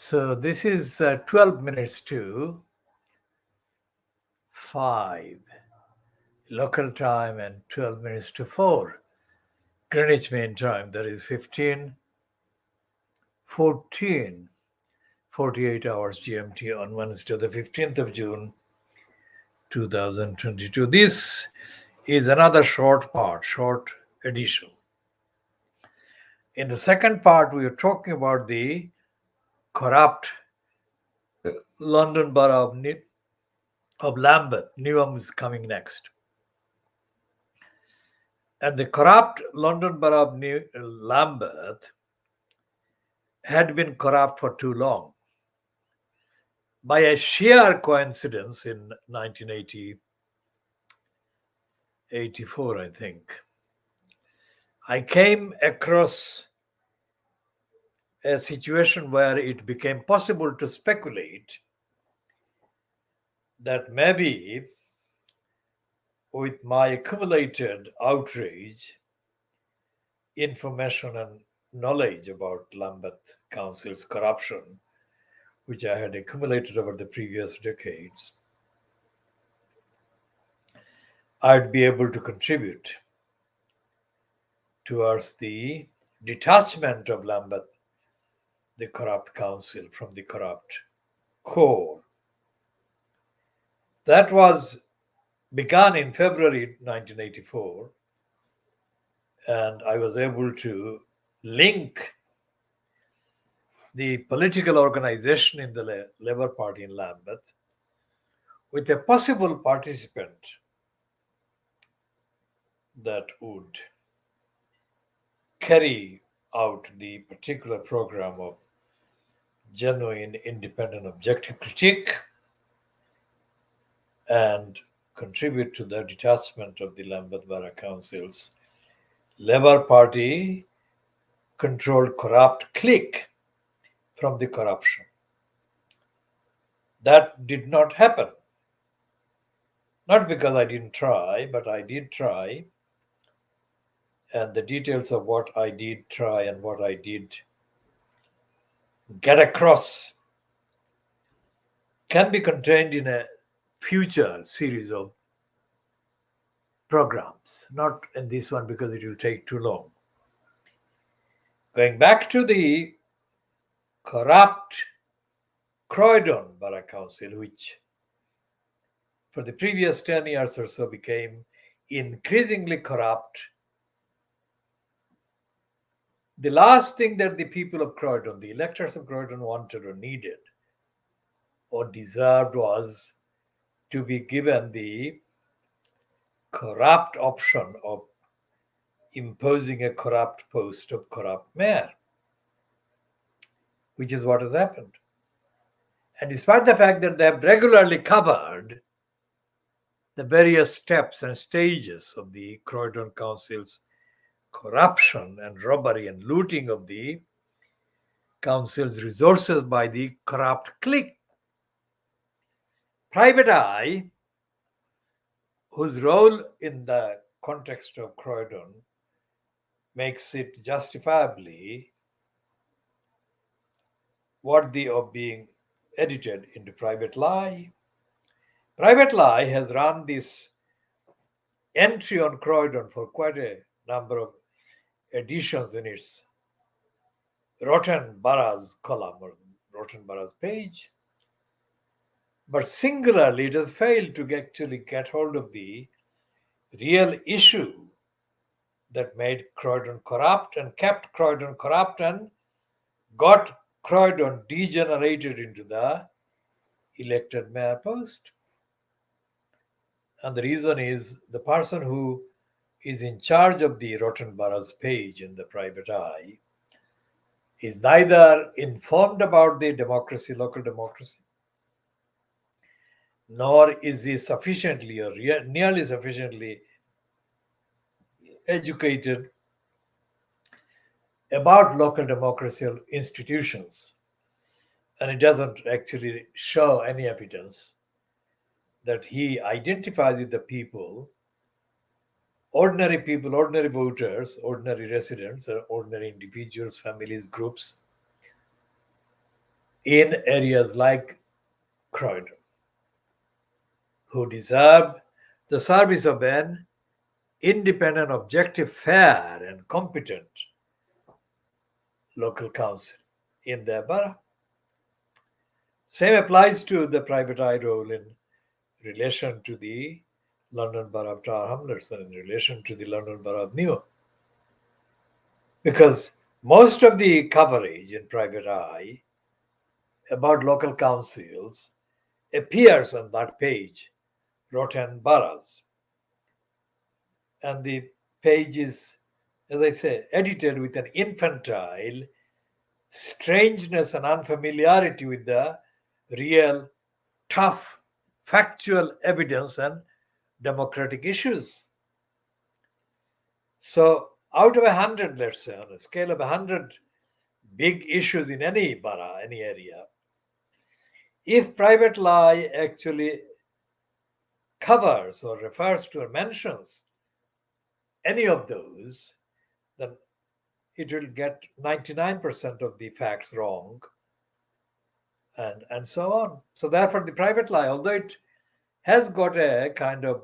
So this is 12 minutes to 5 local time and 12 minutes to 4 Greenwich Mean Time. That is 14, 48 hours GMT on Wednesday, the 15th of June, 2022. This is another short edition. In the second part, we are talking about the corrupt London Borough of Lambeth. Newham is coming next. And the corrupt London Borough of Lambeth had been corrupt for too long. By a sheer coincidence in 1984, I think, I came across a situation where it became possible to speculate that maybe with my accumulated outrage, information and knowledge about Lambeth Council's corruption, which I had accumulated over the previous decades, I'd be able to contribute towards the detachment of Lambeth, the corrupt council, from the corrupt core. That was begun in February 1984, and I was able to link the political organization in the Labour Party in Lambeth with a possible participant that would carry out the particular program of genuine, independent, objective critique and contribute to the detachment of the Lambeth Borough Council's Labour Party controlled corrupt clique from the corruption. That did not happen. Not because I didn't try, but I did try. And the details of what I did try and what I did get across can be contained in a future series of programs, not in this one because it will take too long. Going back to the corrupt Croydon Borough Council, which for the previous 10 years or so became increasingly corrupt. The last thing that the people of Croydon, the electors of Croydon, wanted or needed or deserved was to be given the corrupt option of imposing a corrupt post of corrupt mayor, which is what has happened. And despite the fact that they have regularly covered the various steps and stages of the Croydon Council's corruption and robbery and looting of the council's resources by the corrupt clique, Private Eye, whose role in the context of Croydon makes it justifiably worthy of being edited into Private Lie. Private Lie has run this entry on Croydon for quite a number of editions in its Rotten Boroughs column or Rotten Boroughs page. But singularly, it has failed to actually get hold of the real issue that made Croydon corrupt and kept Croydon corrupt and got Croydon degenerated into the elected mayor post. And the reason is the person who is in charge of the Rotten Boroughs page in the Private Eye is neither informed about the democracy, local democracy, nor is he sufficiently or nearly sufficiently educated about local democracy institutions. And it doesn't actually show any evidence that he identifies with the people, ordinary voters, ordinary residents, or ordinary individuals, families, groups, in areas like Croydon, who deserve the service of an independent, objective, fair, and competent local council in their borough. Same applies to the private eye role in relation to the London Borough of Tower Hamlets and in relation to the London Borough of Newark. Because most of the coverage in private eye about local councils appears on that page, Rotten Boroughs. And the page is, as I say, edited with an infantile strangeness and unfamiliarity with the real, tough, factual evidence and democratic issues. So, out of 100, let's say, on a scale of 100 big issues in any borough, any area, if private law actually covers or refers to or mentions any of those, then it will get 99% of the facts wrong, and so on. So, therefore, the private law, although it has got a kind of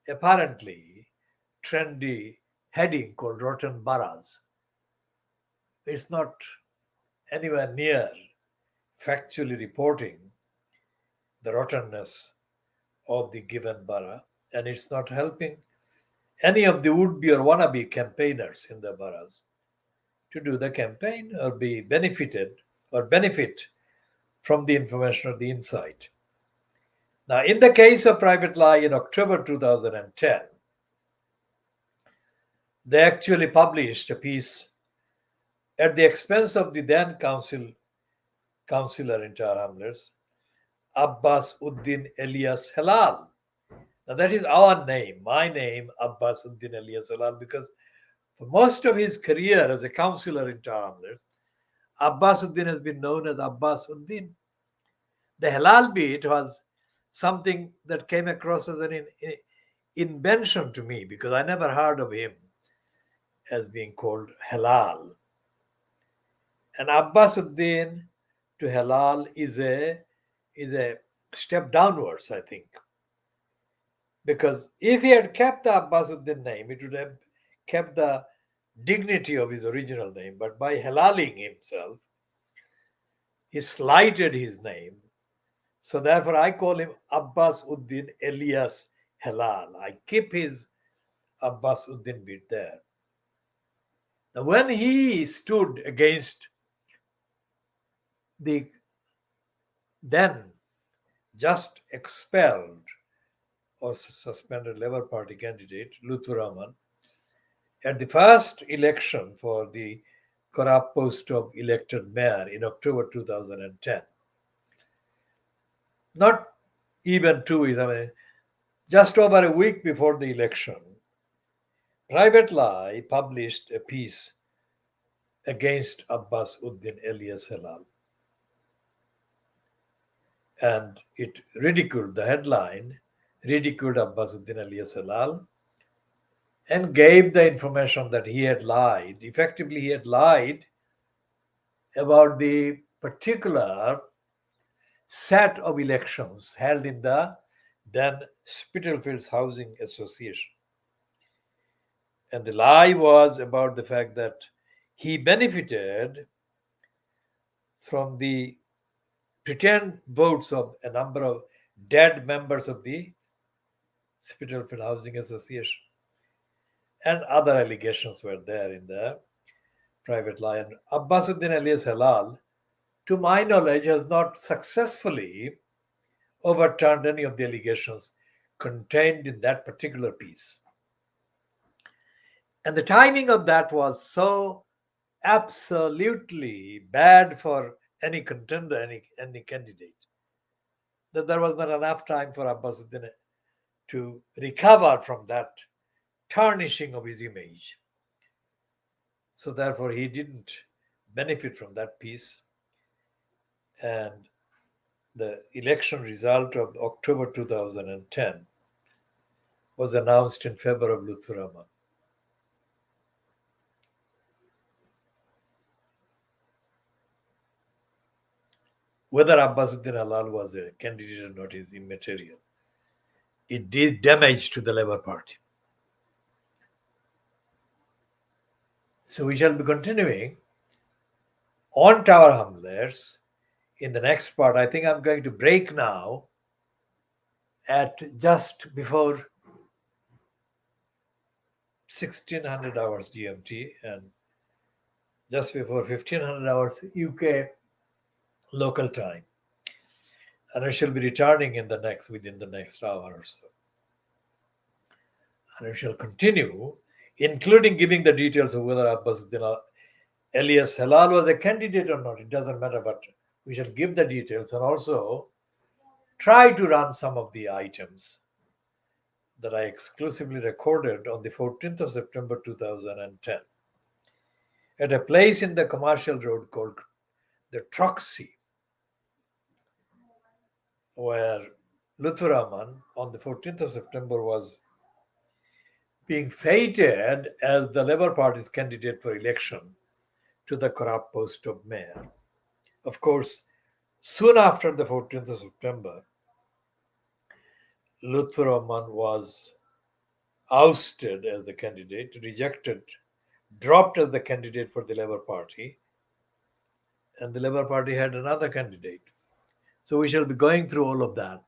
apparently trendy heading called Rotten Boroughs, it's not anywhere near factually reporting the rottenness of the given borough, and it's not helping any of the would-be or wannabe campaigners in the boroughs to do the campaign or be benefited or benefit from the information or the insight. Now, in the case of private law in October 2010, they actually published a piece at the expense of the then councillor in Tower Hamlets, Abbas Uddin Elias Halal. Now, that is our name, my name, Abbas Uddin Elias Halal, because for most of his career as a councillor in Tower Hamlets, Abbas Uddin has been known as Abbas Uddin. The Halal bit was something that came across as an invention to me because I never heard of him as being called Halal. And Abbas Uddin to Halal is a step downwards, I think. Because if he had kept the Abbas Uddin name, it would have kept the dignity of his original name. But by halaling himself, he slighted his name. So therefore, I call him Abbas Uddin Elias Halal. I keep his Abbas Uddin bit there. Now, when he stood against the then just expelled or suspended Labour Party candidate Lutfur Rahman at the first election for the corrupt post of elected mayor in October 2010, not even 2 years, I mean, just over a week before the election, Private Lie published a piece against Abbas Uddin Elias Halal. And it ridiculed, the headline ridiculed Abbas Uddin Elias Halal and gave the information that he had lied. Effectively, he had lied about the particular set of elections held in the then Spitalfields Housing Association. And the lie was about the fact that he benefited from the pretend votes of a number of dead members of the Spitalfield Housing Association. And other allegations were there in the private lie. And Abbas Uddin Elias Halal, to my knowledge, has not successfully overturned any of the allegations contained in that particular piece. And the timing of that was so absolutely bad for any contender, any candidate, that there was not enough time for Abbas Uddin to recover from that tarnishing of his image. So therefore, he didn't benefit from that piece. And the election result of October 2010 was announced in favor of Lutfur Rahman. Whether Abbasuddin Halal was a candidate or not is immaterial. It did damage to the Labour Party. So we shall be continuing on Tower Hamlets in the next part. I think I'm going to break now at just before 1600 hours GMT and just before 1500 hours UK local time. And I shall be returning within the next hour or so. And I shall continue, including giving the details of whether Abbasuddin alias Halal was a candidate or not. It doesn't matter, but we shall give the details and also try to run some of the items that I exclusively recorded on the 14th of September 2010 at a place in the commercial road called the Troxy, where Lutfur Rahman on the 14th of September was being feted as the Labour Party's candidate for election to the corrupt post of mayor. Of course, soon after the 14th of September, Lutfur Rahman was ousted as the candidate, rejected, dropped as the candidate for the Labour Party, and the Labour Party had another candidate. So we shall be going through all of that,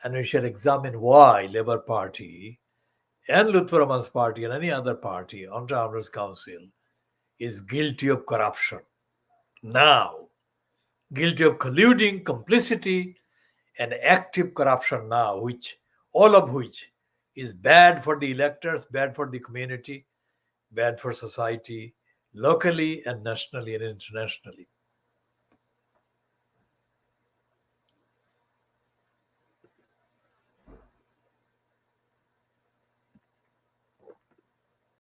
and we shall examine why Labour Party and Lutfur Rahman's party and any other party on the Owners' Council is guilty of corruption. Now, guilty of colluding, complicity, and active corruption now, all of which is bad for the electors, bad for the community, bad for society, locally and nationally and internationally.